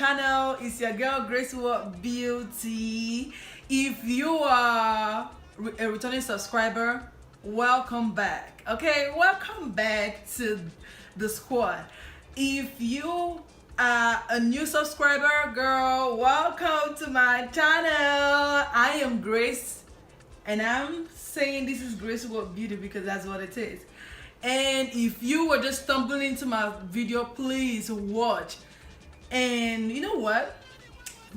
channel. It's your girl Grace What Beauty. If you are a returning subscriber, welcome back. Okay, welcome back to the squad. If you are a new subscriber, girl, welcome to my channel. I am Grace, and I'm saying this is Grace What Beauty because that's what it is. And if you were just stumbling into my video, please watch. And you know what?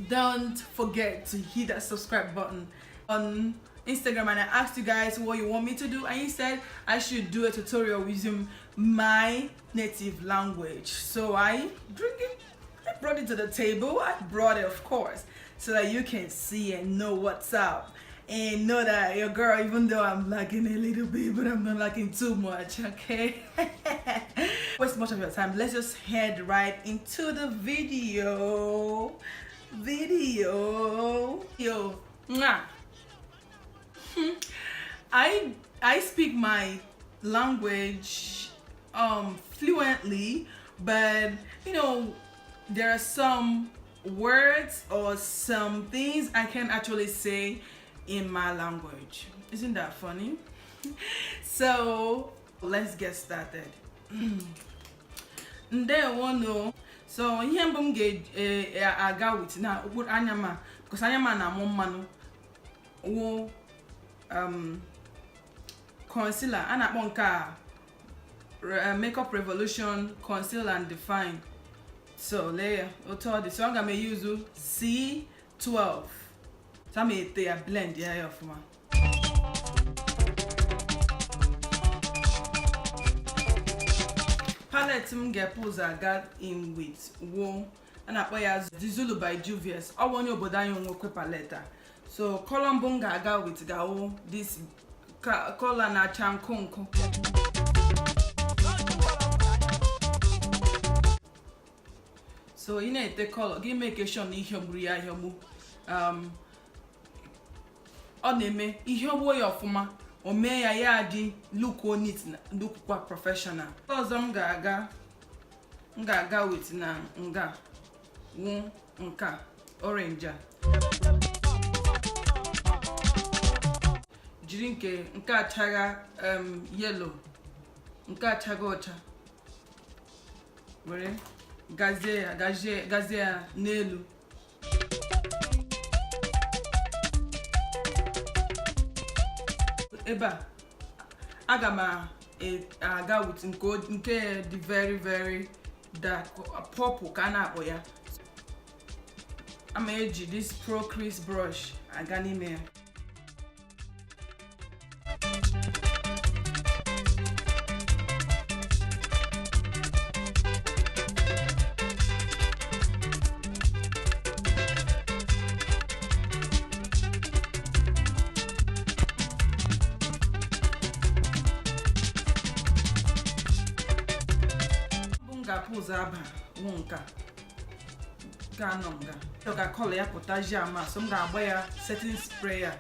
Don't forget to hit that subscribe button on Instagram. And I asked you guys what you want me to do, and you said I should do a tutorial using my native language. So I brought it to the table. I brought it, of course, so that you can see and know what's up. And know that your girl, even though I'm lacking a little bit, but I'm not lacking too much, okay? Waste much of your time. Let's just head right into the video. I speak my language fluently, but you know, there are some words or some things I can't actually say in my language. Isn't that funny? So let's get started. So here I'm going aga with now anyama because anyama na mumanu wo concealer and akponka makeup revolution conceal and define. So layer so I'm gonna use C12. So I'm going to blend the eye of one. Palette I'm going to got in with one, and I play as the Zulu by JUVIA'S. I want you to buy your palette. So color bunga got with this color na chankonko. So you need the color. Give me a question in here. Ọ na-eme ihe ogbo ya ọfụma o mee ya ya dị look neat na look kwa professional. Ọzọ m ga-aga with na nga nka orange a jiri nke achaga yellow nke achaga ọcha were gazie ya n'elu. Eba agama aga with nke the very dark purple kana akpo ya. I'm gonna use this Pro crease brush aga n'ime ya. Aba wonka ganonga so ga color ya potassium ma so ga agba ya setting spray ya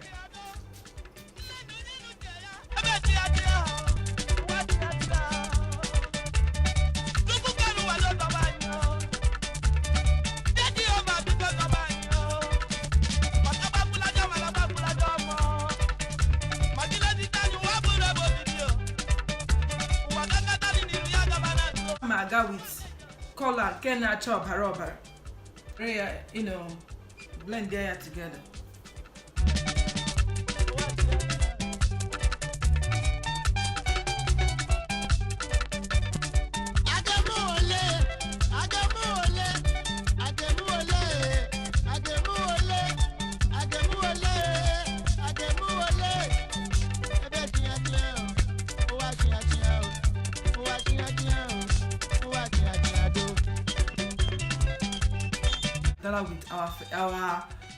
maga with color can I chop her rubber. You know, blend their together.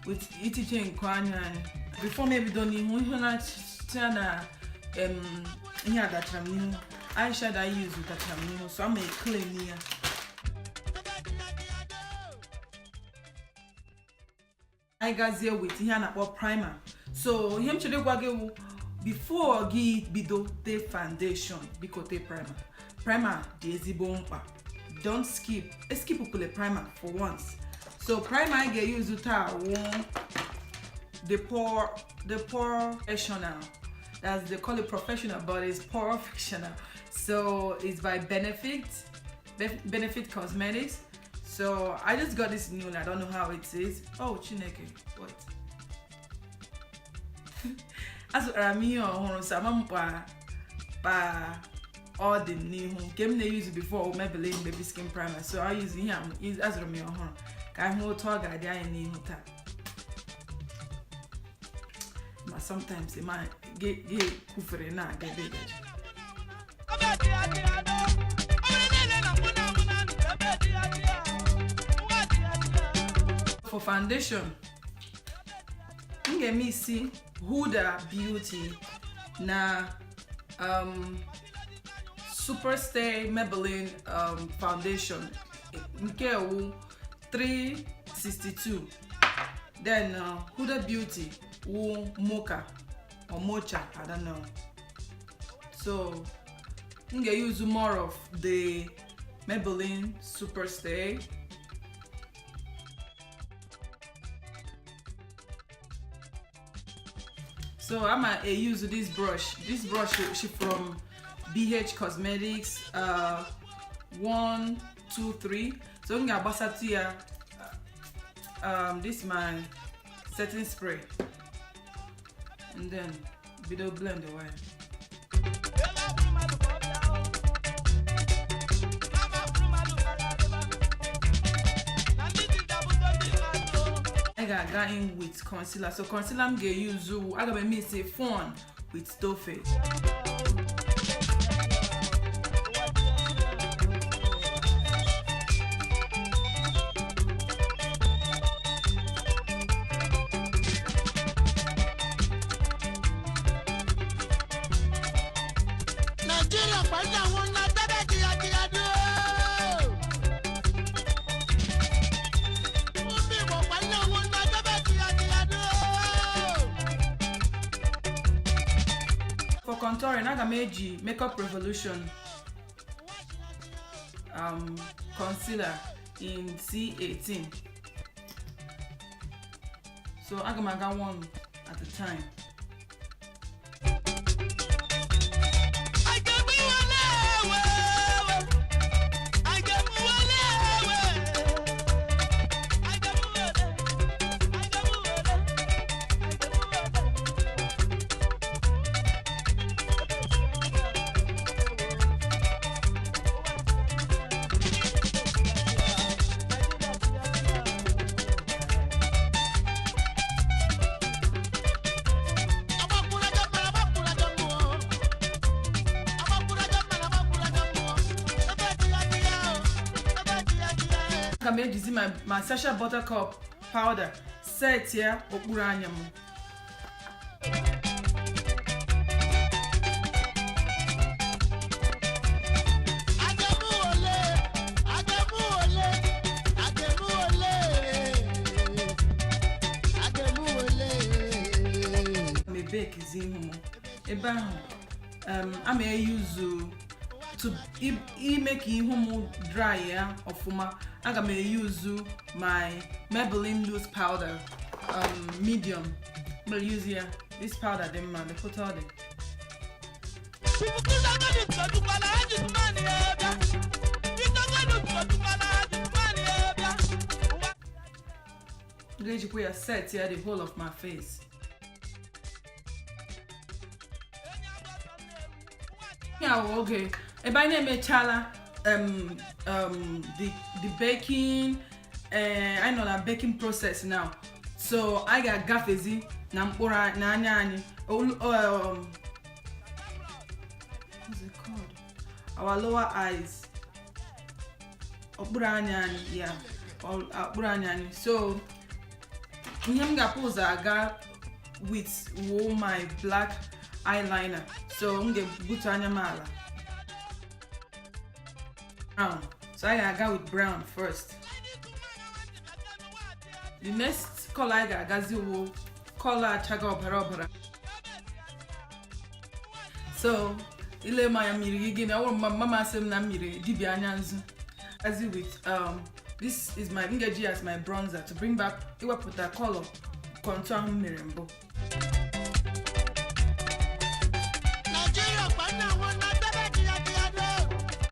With eating kwanya before maybe don't even na chana here that I'm eyeshadow I use with that so I'm a clean here. I got here with here na primer. So him chede gwage before gi bido the foundation because the primer the ezigbo mkpa. Don't skip. Skip the primer for once. So primer I get use the Pore Fessional. That's they call it Professional, but it's Pore Fessional. So it's by Benefit Cosmetics. So I just got this new one. I don't know how it is. Oh, Chineke, what? As all the new game they use it before Maybelline baby skin primer. So I use it here as a mirror. I hold talk idea in the tap. But sometimes it might get kufere na get big. For foundation, M.A.C Huda Beauty na superstay Maybelline foundation nke 362. Then Huda Beauty mocha or mocha, I don't know. So I'm gonna use more of the Maybelline superstay. So I'm gonna use this brush. This brush is from BH Cosmetics 1, 2, 3. So I'm gonna bust here. This is my setting spray, and then video blend away. I got in with concealer. So concealer I'm gonna use I got M.A.C fawn with toffee. For contouring, I got Makeup Revolution concealer in C18. So I got one at a time. I'm using my Sacha buttercup powder set here okpuru bake is in I'm a use to make it dry ofuma. I'm gonna use my Maybelline loose powder medium. I'm gonna use here this powder then man they put all the you put a set here the whole of my face. Yeah, okay. If I name Chala the baking I know that baking process now. So I got gafezi na mpora na anyani what's it called? Our lower eyes. Okpura anyani, yeah. Okpura anyani. So I'm gonna pose aga with my black eyeliner. So I'm gonna put anyamala. Brown. So I gotta go with brown first. The next color I got Zulu color chaga opera. So ile my amiri again. I want my mama say na miri dibi anyanzu. As with This is my Ngeji as my bronzer to bring back with the color contour mirimbo.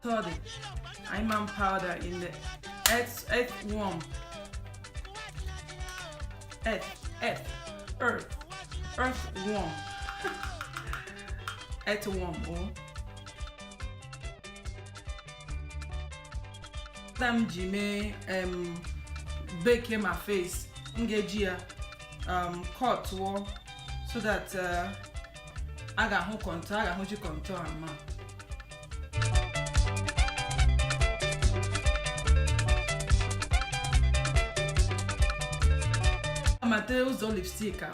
Third, I'm powder in the earthworm. Earthworm. Earthworm. Oh. Time Jimmy bake my face. Ngeji cut so that I got who contour. I got who contour ma. Materials or lipstick are.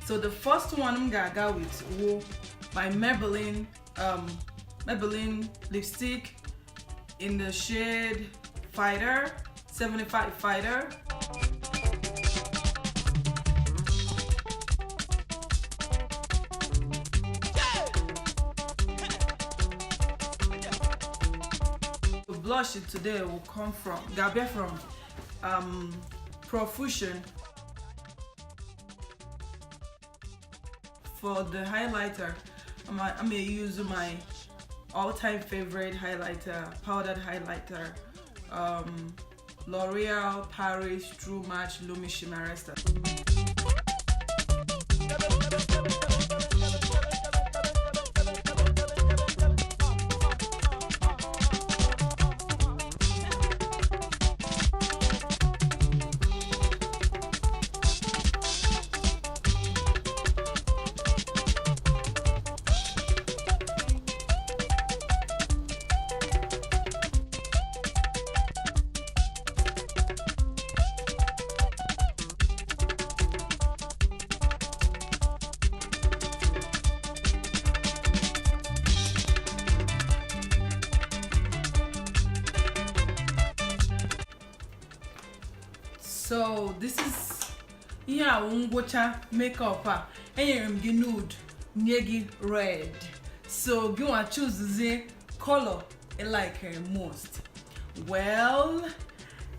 So the first one I'm gonna go with my Maybelline lipstick in the shade Fighter 75 Fighter. The blush today will come from Profusion. For the highlighter, I'm gonna use my all-time favorite highlighter, powdered highlighter, Loreal True Match LUMI SHIMMERISTER. So this is ngwocha makeup enyere m gị nude nye gị red, so gị want choose the color you like most. Well,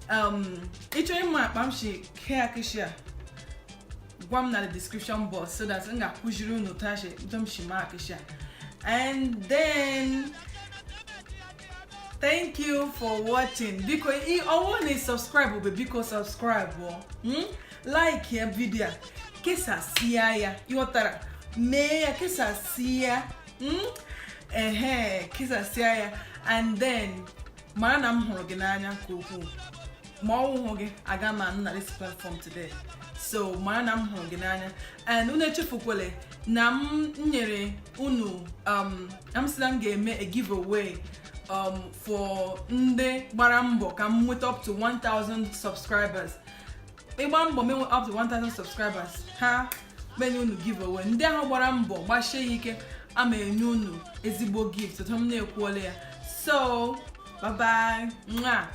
ịchọrọ ịma akpa m shi hair kishia gwa m na the description box so that nga kụjiri unu tashi dom shi ma kishia. And then thank you for watching. Because I want to subscribe, because subscribe, like your video. Kesa siya yotara me kesa siya kesa siya. And then manam hoginanya kuku mo hoge agama na this platform today. So manam hoginanya and unechefukwele nam nyere unu I'm still game a giveaway for nde barambo can with up to 1,000 subscribers. Barambo up to 1,000 subscribers. Ha, when you give away. Nde ha barambo bashe yike ame nyunu ezigbo gift. So thumbnail kwole. So bye bye. Mwah.